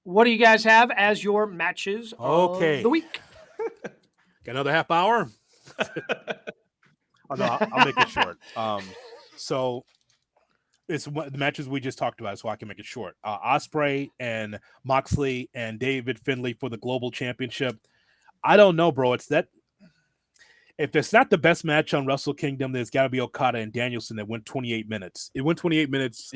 what do you guys have as your matches of the week? Got another half hour? Oh, no, I'll make it short. So it's the matches we just talked about, so I can make it short. Ospreay and Moxley and David Finlay for the Global Championship. I don't know, bro. It's that. If it's not the best match on Wrestle Kingdom, there's got to be Okada and Danielson that went 28 minutes. It went 28 minutes,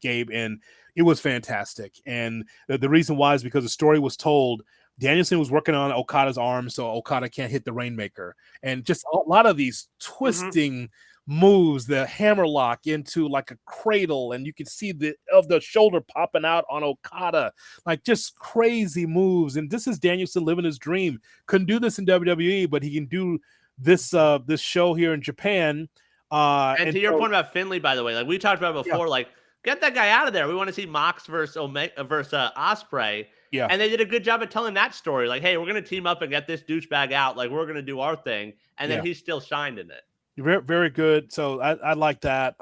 Gabe, and it was fantastic. And the reason why is because the story was told. Danielson was working on Okada's arm, so Okada can't hit the Rainmaker. And just a lot of these twisting moves, the hammerlock into like a cradle, and you can see the shoulder popping out on Okada, like just crazy moves. And this is Danielson living his dream. Couldn't do this in WWE, but he can do this show here in Japan. And to your point about Finlay, by the way, like we talked about before, like get that guy out of there. We want to see Mox versus Ospreay. Yeah. And they did a good job of telling that story. Like, hey, we're going to team up and get this douchebag out. Like, we're going to do our thing. And then he still shined in it. Very, very good. So I like that.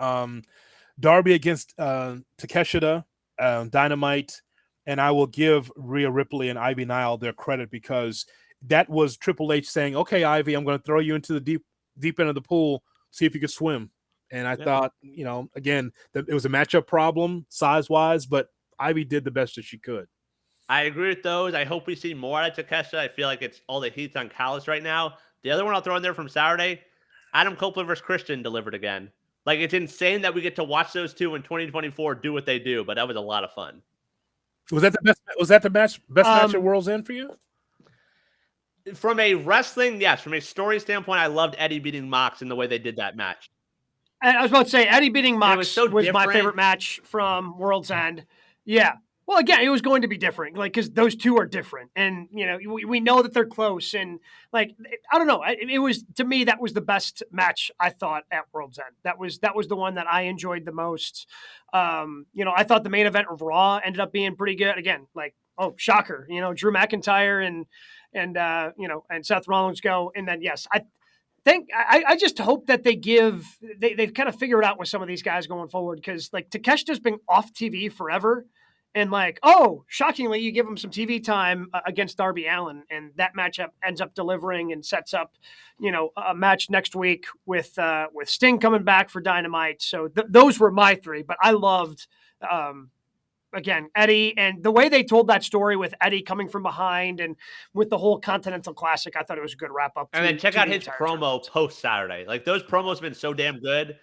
Darby against Takeshita, Dynamite. And I will give Rhea Ripley and Ivy Nile their credit because that was Triple H saying, okay, Ivy, I'm going to throw you into the deep end of the pool, see if you could swim. And I thought, again, that it was a matchup problem size-wise, but Ivy did the best that she could. I agree with those. I hope we see more out of Takeshita. I feel like it's all the heat's on Callis right now. The other one I'll throw in there from Saturday, Adam Copeland versus Christian delivered again. Like, it's insane that we get to watch those two in 2024 do what they do, but that was a lot of fun. Was that the best? Was that the best match at World's End for you? From a wrestling, yes. From a story standpoint, I loved Eddie beating Mox in the way they did that match. I was about to say, Eddie beating Mox was my favorite match from World's End. Yeah. Well, again, it was going to be different, like, because those two are different. And, we know that they're close. And, like, I don't know. It was, to me, that was the best match, I thought, at World's End. That was the one that I enjoyed the most. I thought the main event of Raw ended up being pretty good. Again, like, oh, shocker. Drew McIntyre and Seth Rollins go. And then, yes, I just hope that they've kind of figured out with some of these guys going forward, because like Takeshita's been off TV forever, and like, oh, shockingly, you give him some TV time against Darby Allin, and that matchup ends up delivering and sets up, a match next week with Sting coming back for Dynamite. So those were my three, but I loved. Again, Eddie, and the way they told that story with Eddie coming from behind and with the whole Continental Classic, I thought it was a good wrap up. And then check out his promo post Saturday. Like, those promos have been so damn good,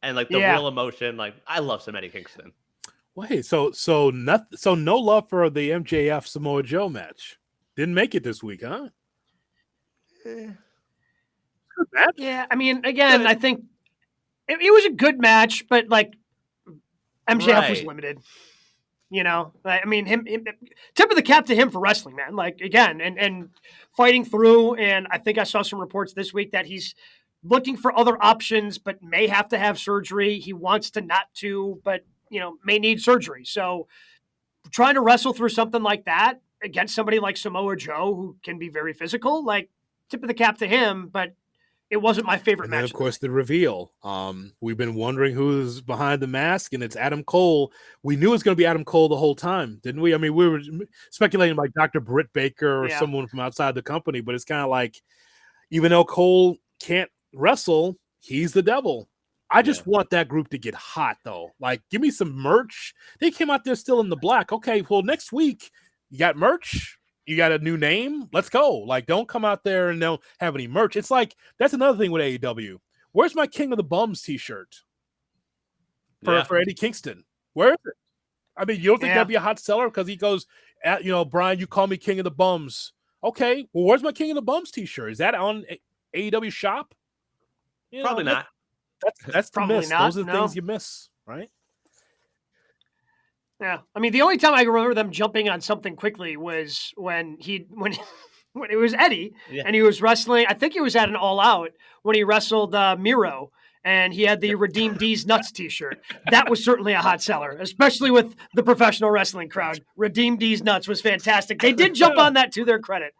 and like the real emotion. Like, I love some Eddie Kingston. Wait, so no love for the MJF Samoa Joe match. Didn't make it this week, huh? Good match. Yeah, I mean, again, I think it was a good match, but like MJF was limited. I mean, him tip of the cap to him for wrestling, man. Like, again, and fighting through. And I think I saw some reports this week that he's looking for other options, but may have to have surgery. He wants to not to, but may need surgery. So trying to wrestle through something like that against somebody like Samoa Joe, who can be very physical, like, tip of the cap to him, but it wasn't my favorite match. And then, of course, the reveal. We've been wondering who's behind the mask, and it's Adam Cole. We knew it was going to be Adam Cole the whole time, didn't we? I mean, we were speculating like Dr. Britt Baker or someone from outside the company, but it's kind of like, even though Cole can't wrestle, he's the devil. I just want that group to get hot, though. Like, give me some merch. They came out there still in the black. Okay, well, next week, you got merch? You got a new name? Let's go. Like, don't come out there and don't have any merch. It's like, that's another thing with AEW. Where's my King of the Bums t-shirt for Eddie Kingston? Where is it? I mean, you don't think that'd be a hot seller? Because he goes, Brian, you call me King of the Bums. Okay, well, where's my King of the Bums t-shirt? Is that on AEW shop? Probably not. That's the miss. Those are the things you miss, right? Yeah, I mean, the only time I remember them jumping on something quickly was when it was Eddie and he was wrestling. I think he was at an All Out when he wrestled Miro, and he had the Redeem D's Nuts t-shirt. That was certainly a hot seller, especially with the professional wrestling crowd. Redeem D's Nuts was fantastic. They did jump on that, to their credit.